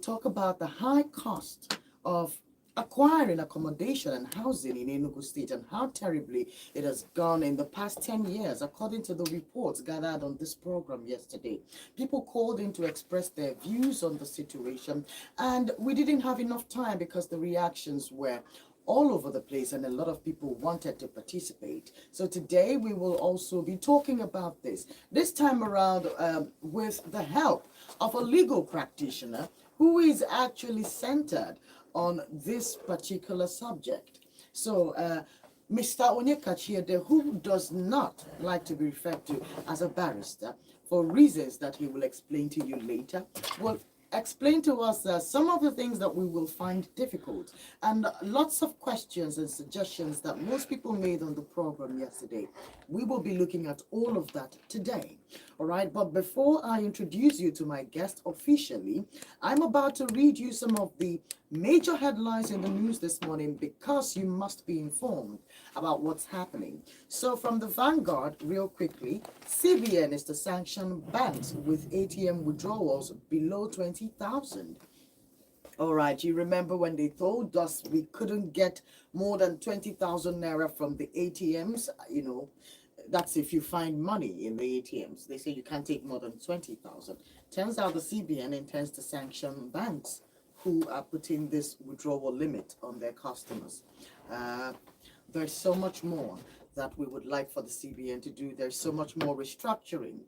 talk about the high cost of acquiring accommodation and housing in Enugu State and how terribly it has gone in the past 10 years, according to the reports gathered on this program yesterday. People called in to express their views on the situation, and we didn't have enough time because the reactions were all over the place and a lot of people wanted to participate. So today we will also be talking about this time around with the help of a legal practitioner who is actually centered on this particular subject. So Mr. Onyekachiede, who does not like to be referred to as a barrister for reasons that he will explain to you later, will explain to us some of the things that we will find difficult and lots of questions and suggestions that most people made on the program yesterday. We will be looking at all of that today. All right, but before I introduce you to my guest officially, I'm about to read you some of the major headlines in the news this morning because you must be informed about what's happening. So from the Vanguard, real quickly, CBN is to sanction banks with ATM withdrawals below 20,000. All right, you remember when they told us we couldn't get more than 20,000 naira from the ATMs? That's if you find money in the ATMs. They say you can't take more than 20,000. Turns out the CBN intends to sanction banks who are putting this withdrawal limit on their customers. Uh, there's so much more that we would like for the CBN to do. There's so much more restructuring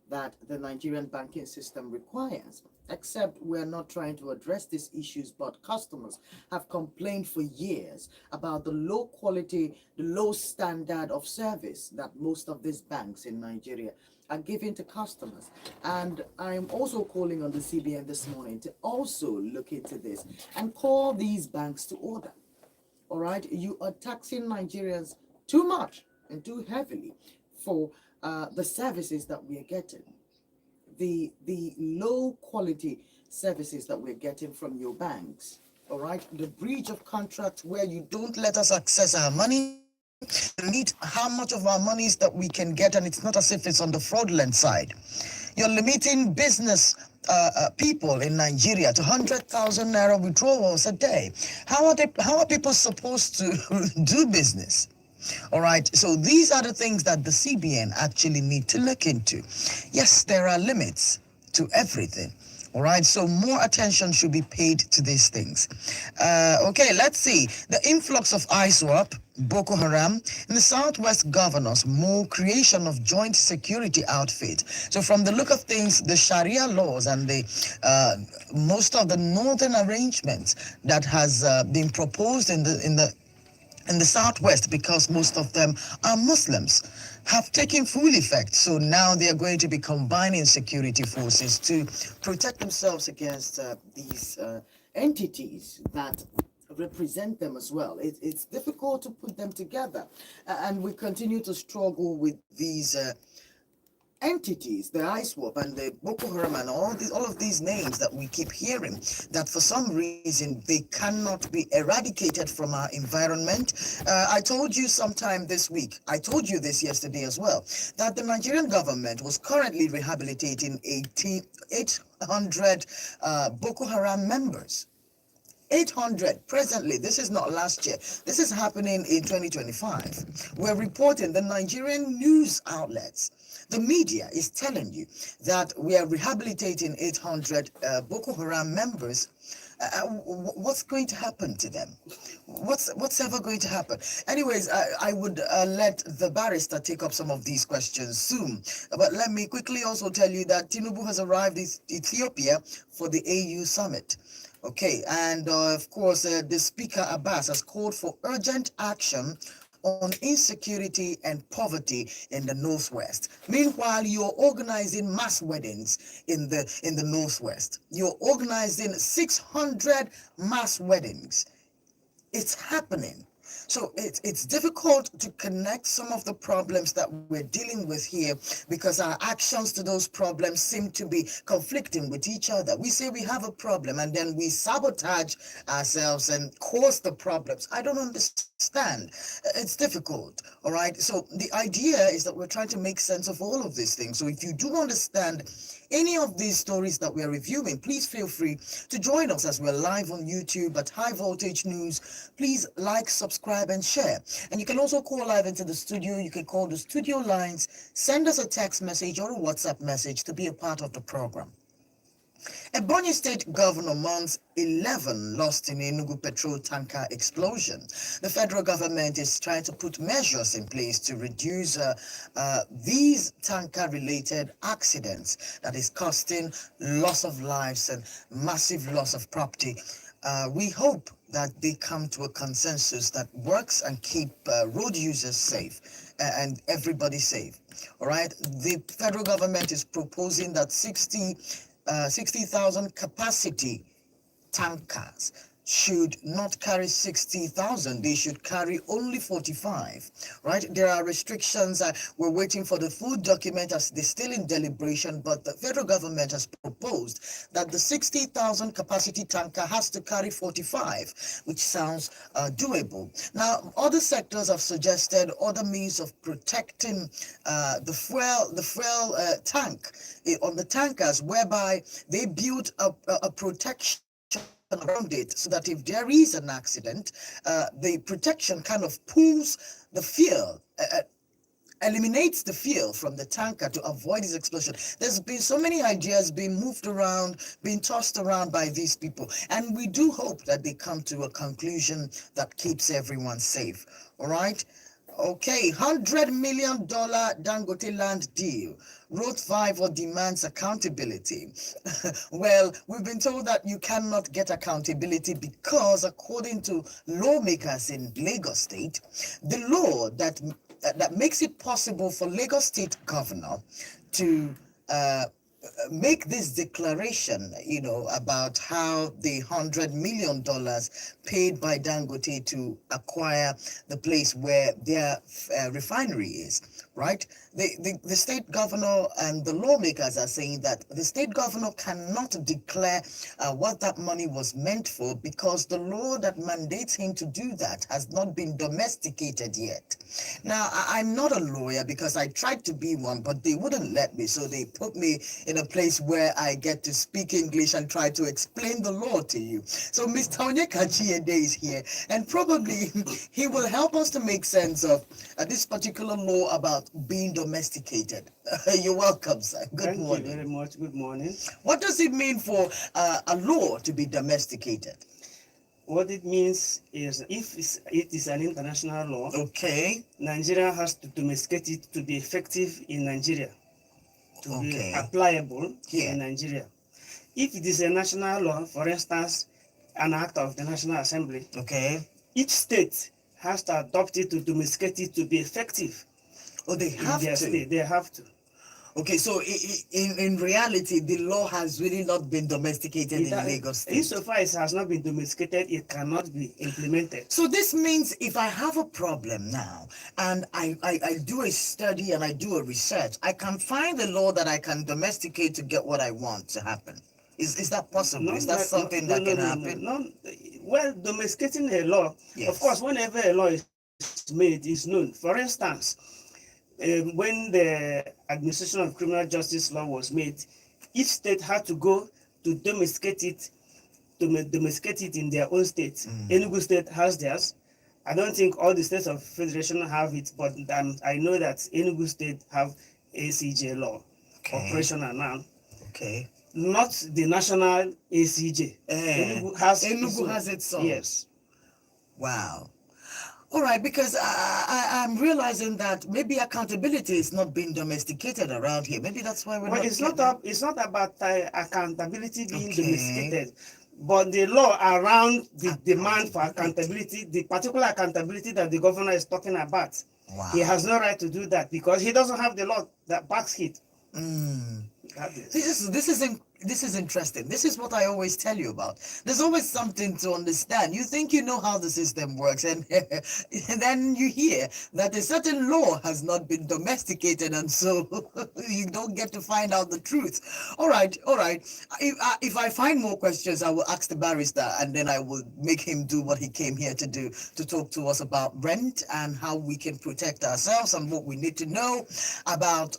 that the Nigerian banking system requires. Except we're not trying to address these issues, but customers have complained for years about the low quality, the low standard of service that most of these banks in Nigeria are giving to customers. And I'm also calling on the CBN this morning to also look into this and call these banks to order. All right, you are taxing Nigerians too much and too heavily for the services that we are getting, the low quality services that we're getting from your banks. All right, the breach of contract where you don't let us access our money, limit how much of our money is that we can get, and it's not as if it's on the fraudulent side. You're limiting business people in Nigeria to 100,000 naira withdrawals a day. How are people supposed to do business? All right, so these are the things that the CBN actually need to look into. Yes, there are limits to everything. All right, so more attention should be paid to these things. Okay, let's see. The influx of ISWAP, Boko Haram, in the Southwest governors, more creation of joint security outfit. So from the look of things, the Sharia laws and the most of the northern arrangements that has been proposed in the Southwest, because most of them are Muslims, have taken full effect. So now they are going to be combining security forces to protect themselves against these entities that represent them as well. It's difficult to put them together. And we continue to struggle with these entities, the ISWAP and the Boko Haram and all of these names that we keep hearing, that for some reason they cannot be eradicated from our environment. I told you sometime this week, I told you this yesterday as well, that the Nigerian government was currently rehabilitating 800 Boko Haram members. 800 presently. This is not last year. This is happening in 2025. We're reporting, the Nigerian news outlets, the media is telling you that we are rehabilitating 800 Boko Haram members. What's going to happen to them? What's ever going to happen? Anyways, I would let the barrister take up some of these questions soon. But let me quickly also tell you that Tinubu has arrived in Ethiopia for the AU summit. Okay, and of course, the Speaker Abbas has called for urgent action on insecurity and poverty in the Northwest. Meanwhile, you're organizing mass weddings in the Northwest. You're organizing 600 mass weddings. It's happening. So it's difficult to connect some of the problems that we're dealing with here because our actions to those problems seem to be conflicting with each other. We say we have a problem and then we sabotage ourselves and cause the problems. I don't understand. It's difficult, all right? So the idea is that we're trying to make sense of all of these things. So if you do understand any of these stories that we're reviewing, please feel free to join us as we're live on YouTube at High Voltage News. Please like, subscribe, and share. And you can also call live into the studio. You can call the studio lines, send us a text message or a WhatsApp message to be a part of the program. Ebonyi State Governor mourns 11 lost in Enugu petrol tanker explosion. The federal government is trying to put measures in place to reduce these tanker-related accidents that is costing loss of lives and massive loss of property. We hope that they come to a consensus that works and keep road users safe and everybody safe. All right. The federal government is proposing that 60,000 capacity tankers should not carry 60,000. They should carry only 45, right? There are restrictions. We're waiting for the full document as they're still in deliberation, but the federal government has proposed that the 60,000 capacity tanker has to carry 45, which sounds doable. Now, other sectors have suggested other means of protecting the fuel tank on the tankers, whereby they build a protection around it so that if there is an accident, the protection kind of pulls the fuel, eliminates the fuel from the tanker to avoid this explosion. There's been so many ideas being moved around, being tossed around by these people, and we do hope that they come to a conclusion that keeps everyone safe. All right. Okay, $100 million Dangote land deal. Road 5 demands accountability. Well, we've been told that you cannot get accountability because, according to lawmakers in Lagos State, the law that makes it possible for Lagos State governor to make this declaration, you know, about how the $100 million paid by Dangote to acquire the place where their refinery is, right? The state governor and the lawmakers are saying that the state governor cannot declare what that money was meant for because the law that mandates him to do that has not been domesticated yet. Now, I'm not a lawyer because I tried to be one, but they wouldn't let me, so they put me in a place where I get to speak English and try to explain the law to you. So Mr. Onyekachiede is here, and probably he will help us to make sense of this particular law about being domesticated. You're welcome, sir. Good morning. Thank you very much. Good morning. What does it mean for a law to be domesticated? What it means is if it is an international law, okay, Nigeria has to domesticate it to be effective in Nigeria, to be applicable in Nigeria. If it is a national law, for instance, an act of the National Assembly, each state has to adopt it to domesticate it to be effective. Oh, they have to? State. They have to. Okay, so in reality, the law has really not been domesticated in Lagos State. Insofar as it has not been domesticated, it cannot be implemented. So this means if I have a problem now, and I do a study and I do a research, I can find a law that I can domesticate to get what I want to happen. Is that possible? Is that something that can happen? No. Well, domesticating a law, of course, whenever a law is made, is known. For instance, when the administration of criminal justice law was made, each state had to go to domesticate it in their own state. Enugu State has theirs. I don't think all the states of federation have it, but I know that Enugu State have ACJ law, operational now. Okay. Not the national ACJ. Enugu has its own. Yes. Wow. All right, because I'm realizing that maybe accountability is not being domesticated around here. Maybe that's why we're not. It's not about accountability being domesticated, but the law around the demand for accountability, the particular accountability that the governor is talking about. Wow. He has no right to do that because he doesn't have the law that backs it. This is this is interesting. This is what I always tell you about. There's always something to understand. You think you know how the system works, and, and then you hear that a certain law has not been domesticated, and so you don't get to find out the truth. All right, all right. If I find more questions, I will ask the barrister, and then I will make him do what he came here to do, to talk to us about rent and how we can protect ourselves and what we need to know about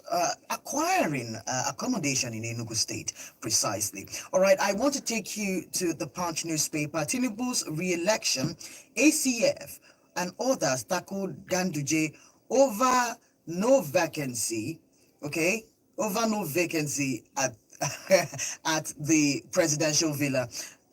acquiring accommodation in Enugu State. Precisely. All right, I want to take you to the Punch newspaper. Tinubu's re-election, ACF and others tackled Ganduje over no vacancy, okay, over no vacancy at at the presidential villa.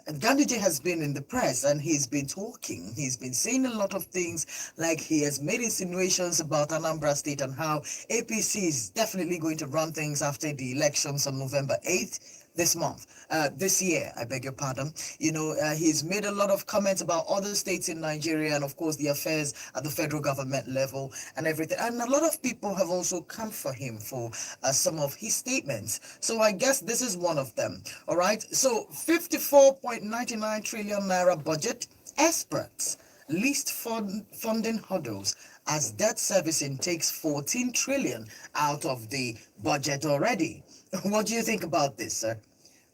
Ganduje has been in the press and he's been talking. He's been saying a lot of things, like he has made insinuations about Anambra State and how APC is definitely going to run things after the elections on November 8th. This year, I beg your pardon. You know, he's made a lot of comments about other states in Nigeria and, of course, the affairs at the federal government level and everything. And a lot of people have also come for him for some of his statements. So I guess this is one of them. All right. So 54.99 trillion naira budget. Experts list funding hurdles as debt servicing takes 14 trillion out of the budget already. What do you think about this, sir?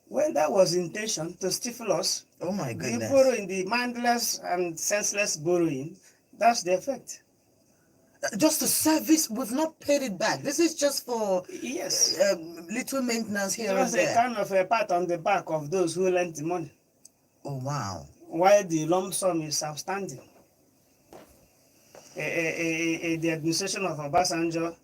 Well, that was intention to stifle us. Oh my The goodness. borrowing, the mindless and senseless borrowing, that's the effect. Just the service, we've not paid it back. This is just for Yes. little maintenance here Just and a there. kind of a pat on the back of those who lent the money, Oh wow. while the lump sum is outstanding. The administration of Obasanjo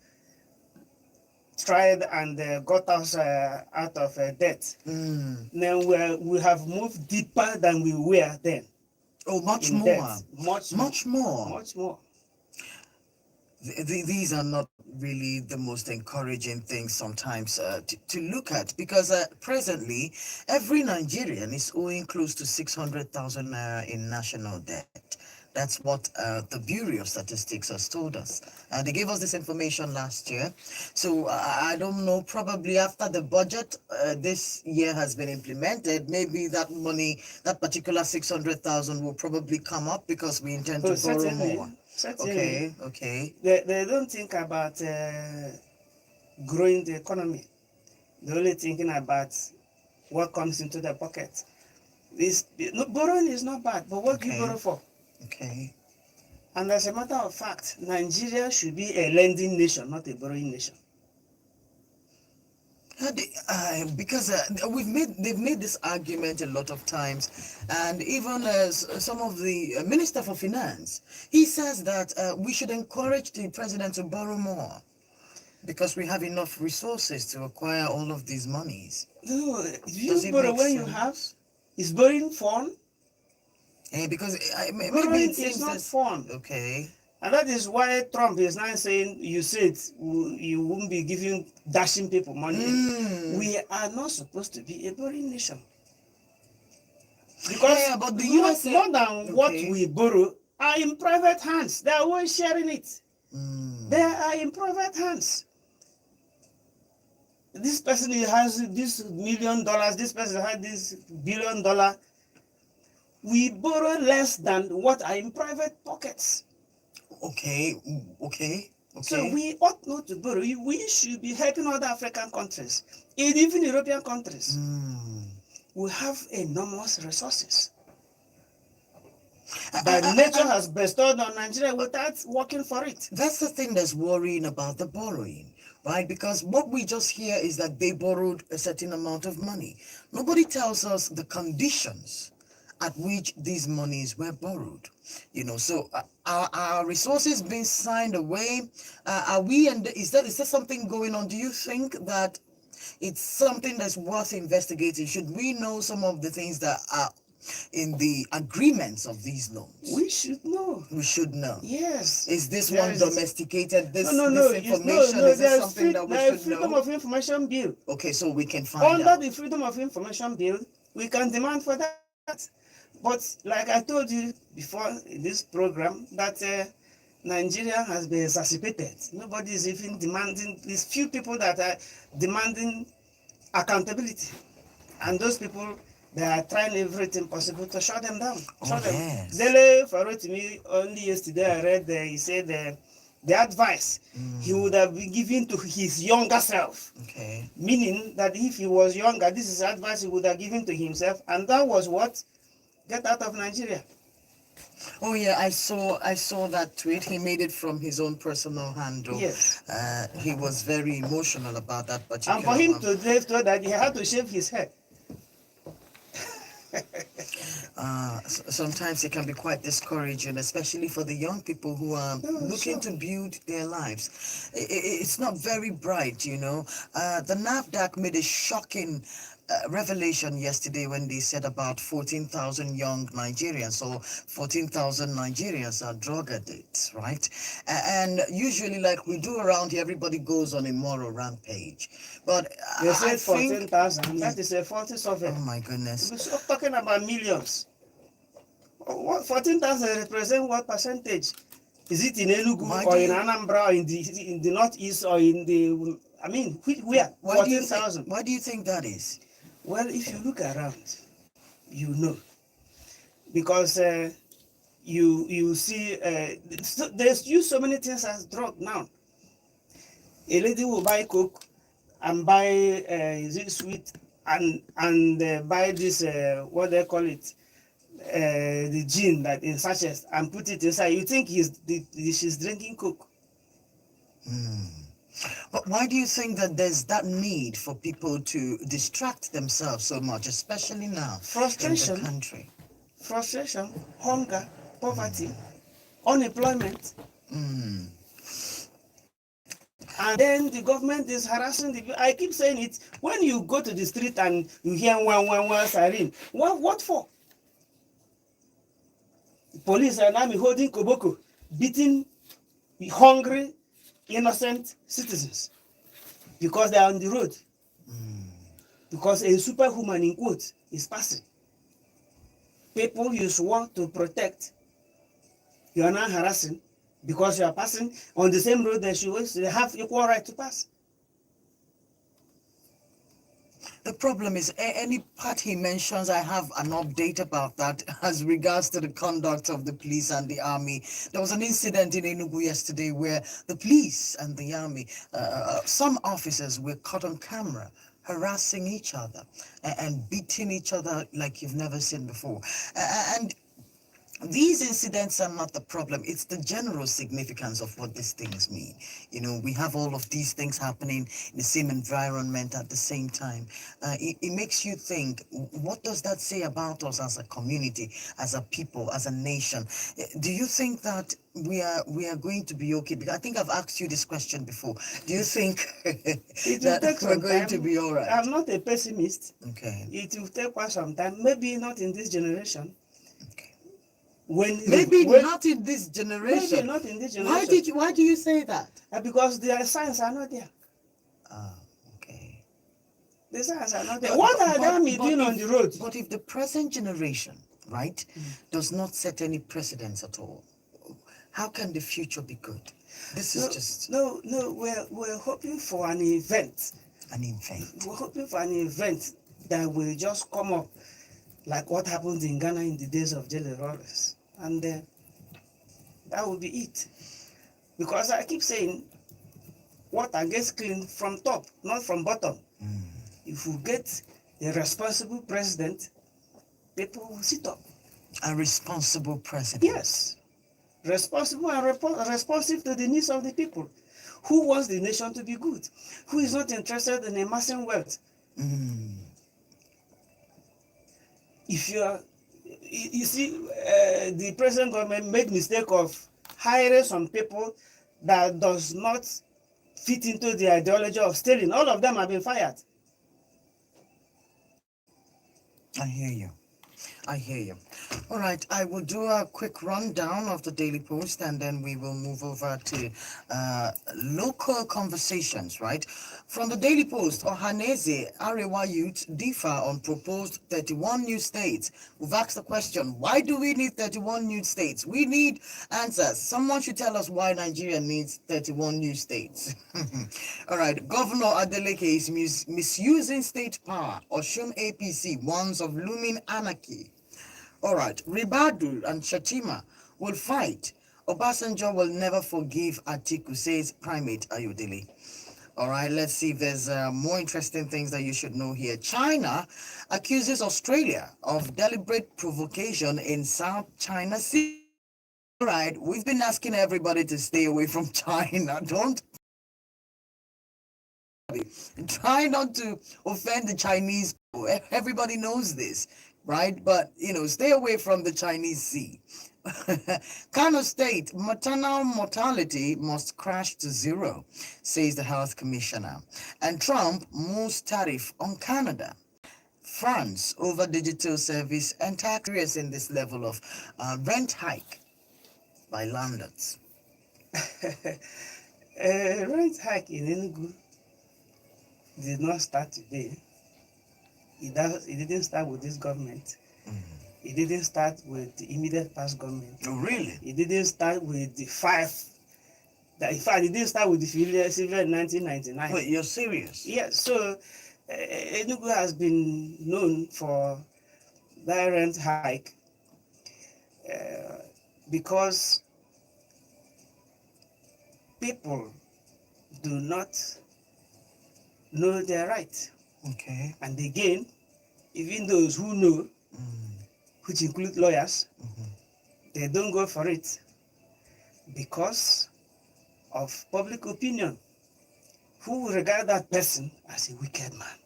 tried and got us out of debt. Now we have moved deeper than we were then. Oh, much in more. debt. Much more. Much more. These are not really the most encouraging things sometimes to look at, because presently every Nigerian is owing close to 600,000 naira in national debt. That's what the Bureau of Statistics has told us. They gave us this information last year. So I don't know, probably after the budget this year has been implemented, maybe that money, that particular 600,000 will probably come up because we intend to borrow certainly, more. certainly. Okay. They don't think about growing the economy. They're only thinking about what comes into their pocket. Borrowing is not bad, but what do you borrow for? Okay. And as a matter of fact, Nigeria should be a lending nation, not a borrowing nation. Because they've made this argument a lot of times, and even some of the Minister for Finance, he says that we should encourage the president to borrow more because we have enough resources to acquire all of these monies. No, you borrow when you have. Is borrowing fun? Because maybe borrowing it seems is not fun. Okay. And that is why Trump is now saying, you said you won't be giving, dashing people money. We are not supposed to be a borrowing nation. Because but the US, more than what we borrow are in private hands. They are always sharing it. They are in private hands. This person has this $1 million, this person has this $1 billion. We borrow less than what are in private pockets. Okay. So we ought not to borrow. We should be helping other African countries, even European countries. We have enormous resources that nature has bestowed on Nigeria without working for it. That's the thing that's worrying about the borrowing, right? Because what we just hear is that they borrowed a certain amount of money. Nobody tells us the conditions at which these monies were borrowed. You know, so our resources being signed away, are we, and is there something going on? Do you think that it's something that's worth investigating? Should we know some of the things that are in the agreements of these loans? We should know. We should know. Yes. Is this one domesticated? This information? No, is this something that we should Freedom know? of Information Bill. Okay, so we can find out. Under the Freedom of Information Bill, we can demand for that. But like I told you before in this program, that Nigeria has been exacerbated. Nobody is even demanding, there's few people that are demanding accountability. And those people, they are trying everything possible to shut them down. Oh, yes. Dele Farot to me only yesterday I read he said the advice he would have been given to his younger self. Okay. Meaning that if he was younger, this is advice he would have given to himself, and that was what? Get out of Nigeria. Oh yeah, I saw that tweet. He made it from his own personal handle. Yes. He was very emotional about that particular And for him one. to do that, he had to shave his head. Sometimes it can be quite discouraging, especially for the young people who are looking to build their lives. It's not very bright, you know. The NAFDAC made a shocking revelation yesterday when they said about 14,000 young Nigerians. So 14,000 Nigerians are drug addicts, right? And usually, like we do around here, everybody goes on a moral rampage. But They I said think, 14,000. That is a faulty survey. oh my goodness. We're talking about millions. What 14,000 represent what percentage? Is it in Enugu Why or do in you- Anambra, in the northeast, or in the? I mean, where? Why do you 14,000. why do you think that is? Well, if you look around, you know, because you see there's used so many things as drug now. A lady will buy coke and buy is it sweet and buy this what they call it, the gin that in sachets, and put it inside. You think she's drinking coke? But why do you think that there's that need for people to distract themselves so much, especially now Frustration. in the country? Frustration, hunger, poverty, unemployment. And then the government is harassing the people. I keep saying it. When you go to the street and you hear one siren, what for? The police and army holding koboko, beating hungry, innocent citizens because they are on the road. Because a superhuman, in quotes, is passing. People you swore to protect, you are now harassing because you are passing on the same road that they have equal right to pass. The problem is any part he mentions, I have an update about that as regards to the conduct of the police and the army. There was an incident in Enugu yesterday where the police and the army, some officers were caught on camera harassing each other and beating each other like you've never seen before. And these incidents are not the problem. It's the general significance of what these things mean. You know, we have all of these things happening in the same environment at the same time. It makes you think, what does that say about us as a community, as a people, as a nation? Do you think that we are going to be okay? Because I think I've asked you this question before. Do you think that we're going to be all right? I'm not a pessimist. Okay. It will take quite some time. Maybe not in this generation. Maybe not in this generation. Maybe not in this generation. Why do you say that? Because the signs are not there. Okay. The signs are not there. What are the army doing on the road? But if the present generation, right, does not set any precedents at all, how can the future be good? This is just no. We're hoping for an event. an event. We're hoping for an event that will just come up, like what happened in Ghana in the days of Jelly Rollers. And that will be it. Because I keep saying, water gets clean from top, not from bottom. If we get a responsible president, people will sit up. A responsible president. Yes. Responsible and responsive to the needs of the people. Who wants the nation to be good? Who is not interested in amassing wealth? If you are, you see, the present government made mistake of hiring some people that does not fit into the ideology of stealing. All of them have been fired. I hear you. I hear you. All right, I will do a quick rundown of the Daily Post and then we will move over to local conversations, right? From the Daily Post, Ohaneze, Arewa youth differ on proposed 31 new states. We've asked the question, why do we need 31 new states? We need answers. Someone should tell us why Nigeria needs 31 new states. All right, Governor Adeleke is misusing state power. Oshun APC warns of looming anarchy. All right, Ribadu and Shatima will fight. Obasanjo will never forgive Atiku, says Primate Ayodele. All right, let's see if there's more interesting things that you should know here. China accuses Australia of deliberate provocation in South China Sea. All right, we've been asking everybody to stay away from China. Don't try not to offend the Chinese. Everybody knows this, right? But, stay away from the Chinese Sea. Kano State, maternal mortality must crash to zero, says the health commissioner. And Trump moves tariff on Canada. France over digital service and tax in this level of rent hike by landlords. Rent hike in Enugu did not start today. It didn't start with this government. It didn't start with the immediate past government. Oh, really? It didn't start with the five. In fact, it didn't start with the civil in 1999. Wait, you're serious? Yes. So Enugu has been known for that rent hike because people do not know their right. Okay. And again, even those who know, which include lawyers, they don't go for it because of public opinion. Who will regard that person as a wicked man?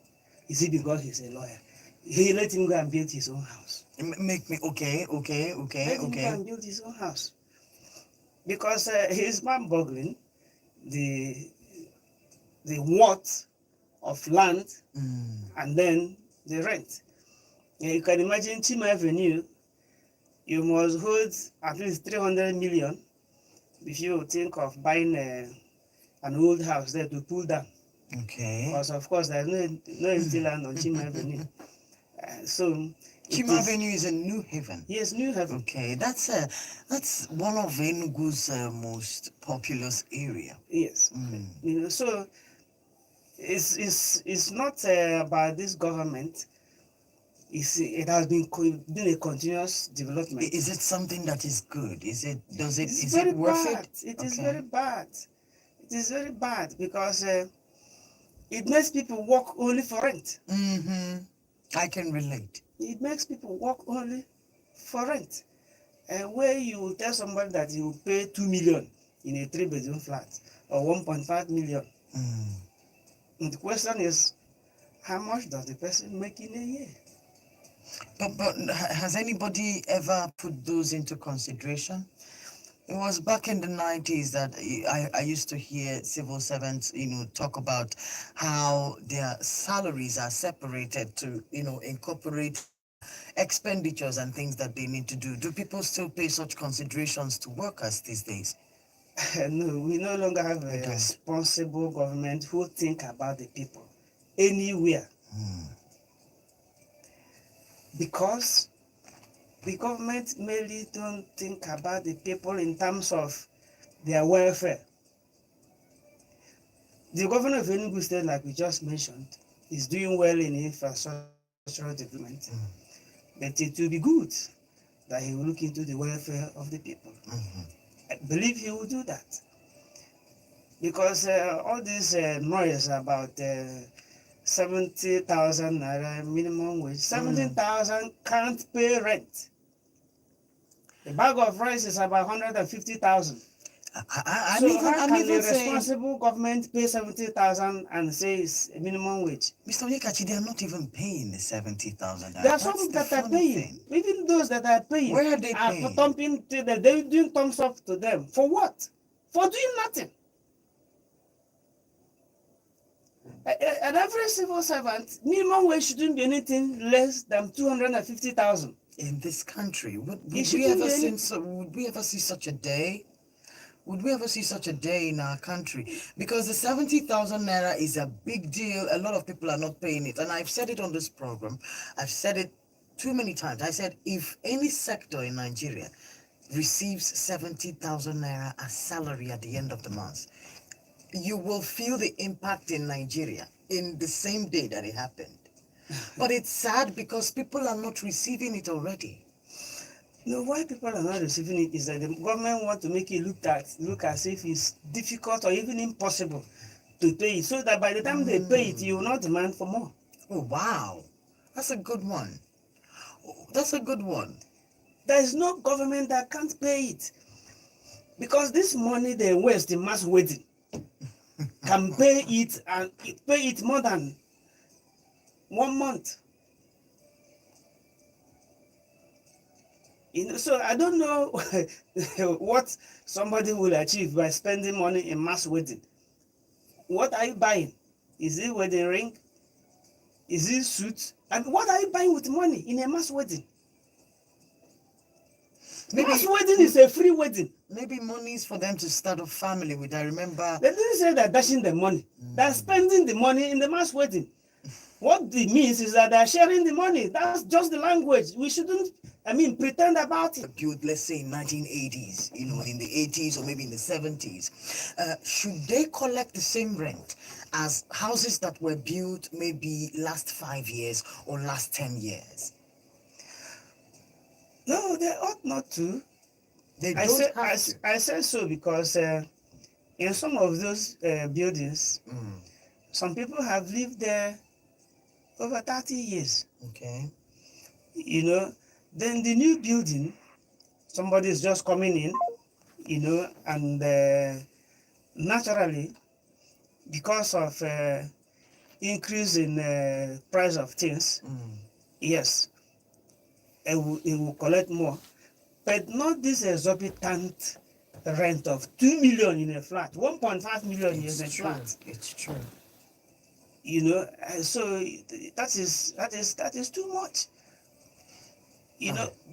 Is it because he's a lawyer? He let him go and build his own house. Make me okay. Let him go and build his own house. Because he's man-boggling the worth of land and then the rent. You can imagine Chima Avenue, you must hold at least 300 million if you think of buying an old house there to pull down. Okay. Because of course there's no empty land on Chima Avenue. So Chima Avenue is in New Haven. Yes, New Haven. Okay, that's one of Enugu's most populous area. Yes. So it's not about this government. It has been a continuous development. Is it something that is good? Is it worth bad. it? It is very bad. It is very bad because it makes people work only for rent. I can relate. It makes people work only for rent. Where you tell somebody that you will pay 2 million in a 3-bedroom flat or 1.5 million. And the question is, how much does the person make in a year? But has anybody ever put those into consideration? It was back in the 90s that I used to hear civil servants, talk about how their salaries are separated to, incorporate expenditures and things that they need to do. Do people still pay such considerations to workers these days? No, we no longer have a responsible government who think about the people anywhere. Because the government merely don't think about the people in terms of their welfare. The governor of Enugu State, like we just mentioned, is doing well in infrastructural development. But it will be good that he will look into the welfare of the people. I believe he will do that. Because all this noise about 70,000 minimum wage, 17,000 can't pay rent. A bag of rice is about 150,000. So how can a responsible government pay 70,000 and say it's a minimum wage? Mr. Onyekachi, they are not even paying the 70,000. There are some that are paying. Even those that are paying, where are they paying? Thumping to them. They're doing thumbs up to them. For what? For doing nothing. An average civil servant, minimum wage shouldn't be anything less than 250,000. In this country, would It we shouldn't ever be any- would we ever see such a day? Would we ever see such a day in our country? Because the 70,000 naira is a big deal. A lot of people are not paying it. And I've said it on this program. I've said it too many times. I said, if any sector in Nigeria receives 70,000 naira as salary at the end of the month, you will feel the impact in Nigeria in the same day that it happened. But it's sad because people are not receiving it already. No, why people are not receiving it is that the government want to make it look as if it's difficult or even impossible to pay it, so that by the time they pay it, you will not demand for more. Oh, wow. That's a good one. That's a good one. There is no government that can't pay it, because this money they waste in mass wedding can pay it, and pay it more than 1 month. You know, so I don't know what somebody will achieve by spending money in mass wedding. What are you buying? Is it wedding ring? Is it suit? And what are you buying with money in a mass wedding? Mass wedding is a free wedding. Maybe money is for them to start a family with. I remember. They didn't say they're dashing the money. They're spending the money in the mass wedding. What it means is that they're sharing the money. That's just the language. We shouldn't, pretend about it. Built, let's say, in 1980s, in the 80s or maybe in the 70s. Should they collect the same rent as houses that were built maybe last 5 years or last 10 years? No, they ought not to. They I don't said, have to. I said so because in some of those buildings, some people have lived there over 30 years. Okay. Then the new building, somebody is just coming in, and naturally, because of increase in price of things, yes, it will collect more, but not this exorbitant rent of 2 million in a flat, 1.5 million in a flat. It's true. So that is too much.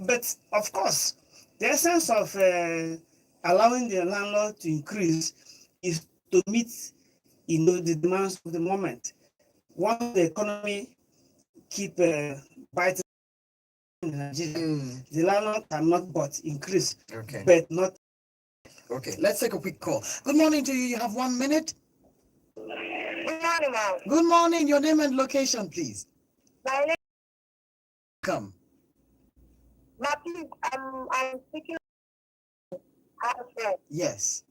But of course, the essence of allowing the landlord to increase is to meet, the demands of the moment. Once the economy keep biting in Nigeria, the landlord cannot but increase, Okay. but not. Okay, let's take a quick call. Good morning to you. You have 1 minute. Good morning, ma'am. Good morning. Your name and location, please. My name Come. is I'm speaking as a friend Yes.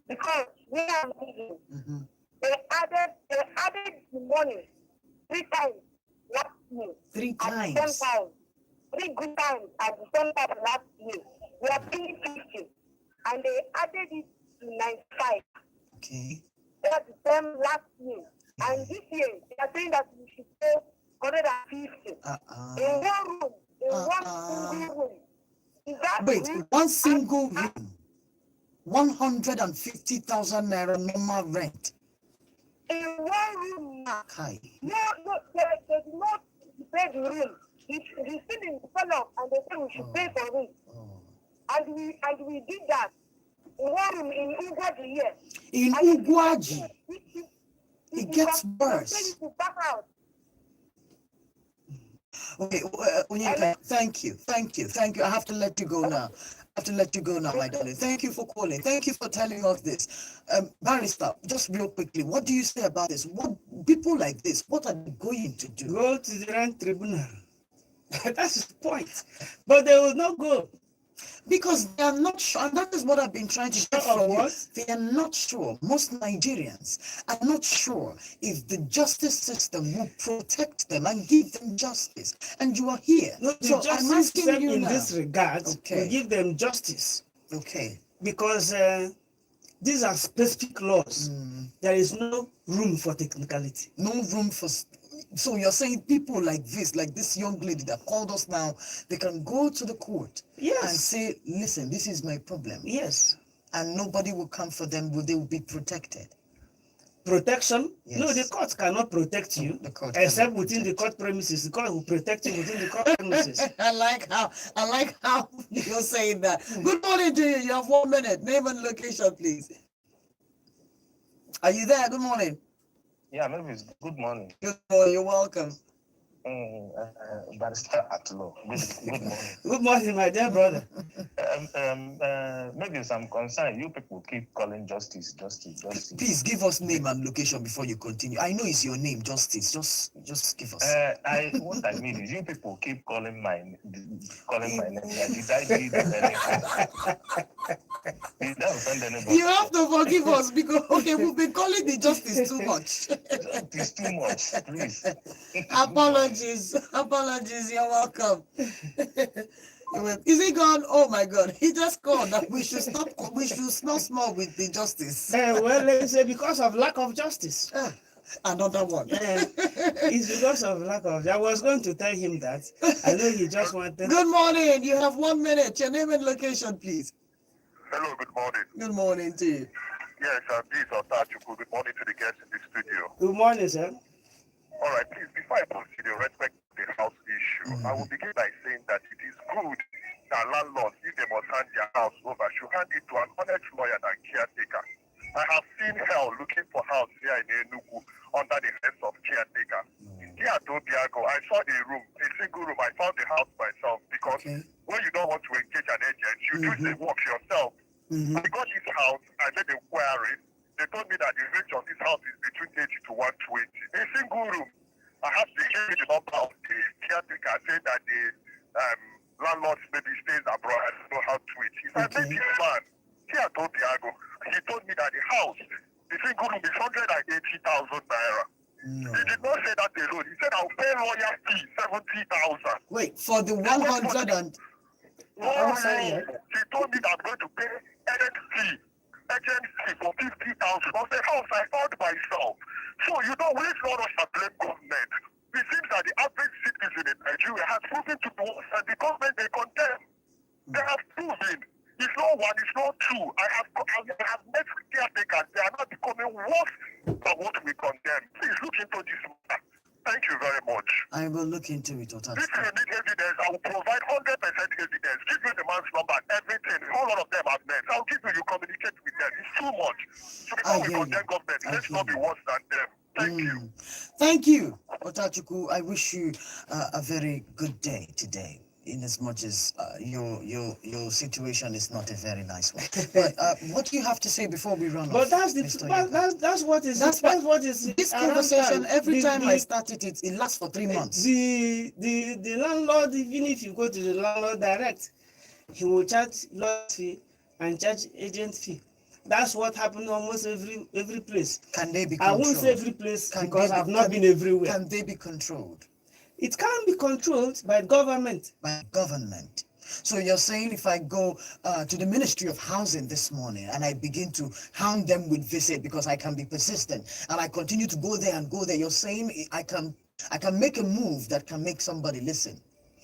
because we are living. Mm-hmm. They added the money 3 times last year. 3 At the times. same time, 3 good times at the same time last year. We are paying 50, and they added it to 95. Okay. That's the same last year. And this year, they are saying that we should pay 150 in one room, in one single room. Is that Wait, real? one single room. 150,000 naira normal rent. In one room now. Kai. No, they did not pay the room. He's still in the fellow, and they say we should pay for it. Oh. And we did that in one room in Ugwaji here. In And Ugwaji, it it gets worse. it to back out. Okay, Onyeka, thank you. I have to let you go now. My darling. Thank you for calling. Thank you for telling us this. Barrister, just real quickly, what do you say about this? What people like this, what are they going to do? Go to the rent tribunal. That's the point. But they will not go. Because they are not sure, and that is what I've been trying to get Sure of from you. what? They are not sure. Most Nigerians are not sure if the justice system will protect them and give them justice. And you are here. No, the So I'm justice asking system you in now. this regard Okay. will give them justice, Okay. because these are specific laws. There is no room for technicality. No room for. So you're saying people like this young lady that called us now, they can go to the court Yes. and say, listen, this is my problem. Yes. And nobody will come for them. They will be protected. protection. Yes. No, the court cannot protect you, The court except cannot within the protect. court premises. The court will protect you within the court premises. I like how you're saying that. Good morning to you. You have 1 minute. Name and location, please. Are you there? Good morning. Yeah, maybe it's good morning. Good morning. You're welcome. Barrister at law. Good morning. Good morning, my dear brother. Maybe some concern. You people keep calling justice. Please give us name and location before you continue. I know it's your name, Justice. Just give us. What I mean is, you people keep calling my name. Did I do anything? Did I offend anybody? You have to forgive us because we've been calling the justice too much. It's too much, please. Apologies. You're welcome. Is he gone? Oh my God, he just called that we should stop. We should not small with the justice. Well, let's say because of lack of justice. Another one. It's because of lack of. I was going to tell him that. I know he just wanted. Good morning. You have 1 minute. Your name and location, please. Hello, good morning. Good morning to you. Yes, this is Otachuku. Good morning to the guests in the studio. Good morning, sir. All right, please, before I proceed in respect to the house issue, I will begin by saying that it is good that landlords, if they must hand their house over, should hand it to an honest lawyer than caretaker. I have seen hell looking for house here in Enugu under the hands of caretaker. Here at Obiago, I saw a room, a single room. I found the house myself because when you don't want to engage an agent, you do the work yourself. I got this house, I made a query. They told me that the range of this house is between 80 to 120. A single room. I have to hear the number of the caretaker saying that the landlord maybe stays abroad. I don't know how to it. If I met this man here at Obiago, he told me that the house, the single room is 180,000 naira. No. He did not say that alone. He said I'll pay lawyer fee 70,000. Wait, for the 100 and. He told me that I'm going to pay agent fee for 50,000 of the house I found myself. So you know, we not rush blame government. It seems that the average citizen in Nigeria has proven to be worse than the government they condemn. They have proven. It's not one, it's not two. I have met caretakers. They are not becoming worse than what we condemn. Please look into this matter. Thank you very much. I will look into it, Otachuku. If you need evidence, I will provide 100% evidence. Give you the man's number, everything. A whole lot of them are men. I'll give you, you communicate with them. It's too much. So before we condemn government, let's not be worse than them. Thank you. Thank you, Otachuku. I wish you a very good day today, in as much as your situation is not a very nice one. But what do you have to say before we run off? But that's what is this conversation. Every time I start it lasts for 3 months. The landlord, even if you go to the landlord direct, he will charge lawyer fee and charge agent fee. That's what happened almost every place. Can they be controlled? I won't say every place because I've not been everywhere. Can they be controlled? It can be controlled by government. By government. So you're saying if I go to the Ministry of Housing this morning and I begin to hound them with visit because I can be persistent and I continue to go there and go there, you're saying I can make a move that can make somebody listen.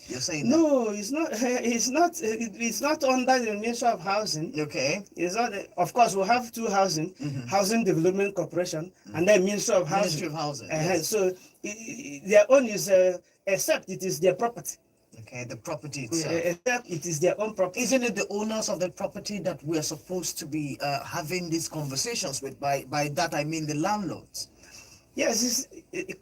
You're saying no, that? It's not. It's not under the Ministry of Housing. Okay. It's not. Of course, we have two housing Development Corporation, and then Ministry of Housing. Ministry of Housing. Yes. So their own is except it is their property. Okay, the property itself. Except it is their own property. Isn't it the owners of the property that we're supposed to be having these conversations with? By that I mean the landlords. Yes,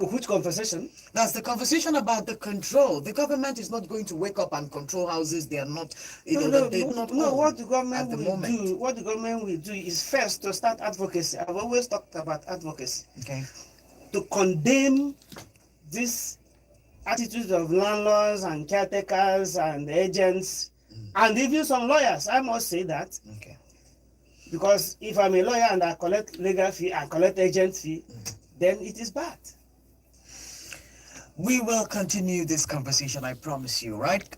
which conversation? That's the conversation about the control. The government is not going to wake up and control houses. They are not. What the government will do is first to start advocacy. I've always talked about advocacy. Okay. To condemn this attitude of landlords and caretakers and agents, and even some lawyers. I must say that. Okay. Because if I'm a lawyer and I collect legal fee and collect agent fee, then it is bad. We will continue this conversation, I promise you, right?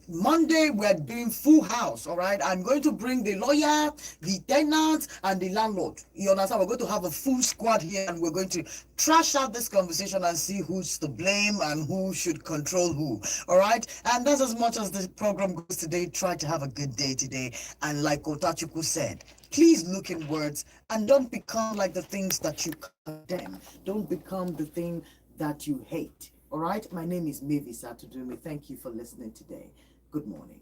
Monday, we're doing full house, all right? I'm going to bring the lawyer, the tenant, and the landlord. You understand? We're going to have a full squad here, and we're going to trash out this conversation and see who's to blame and who should control who, all right? And that's as much as the program goes today. Try to have a good day today. And like Otachuku said, please look inwards and don't become like the things that you condemn. Don't become the thing that you hate. All right, my name is Mavis Atudumi. Thank you for listening today. Good morning.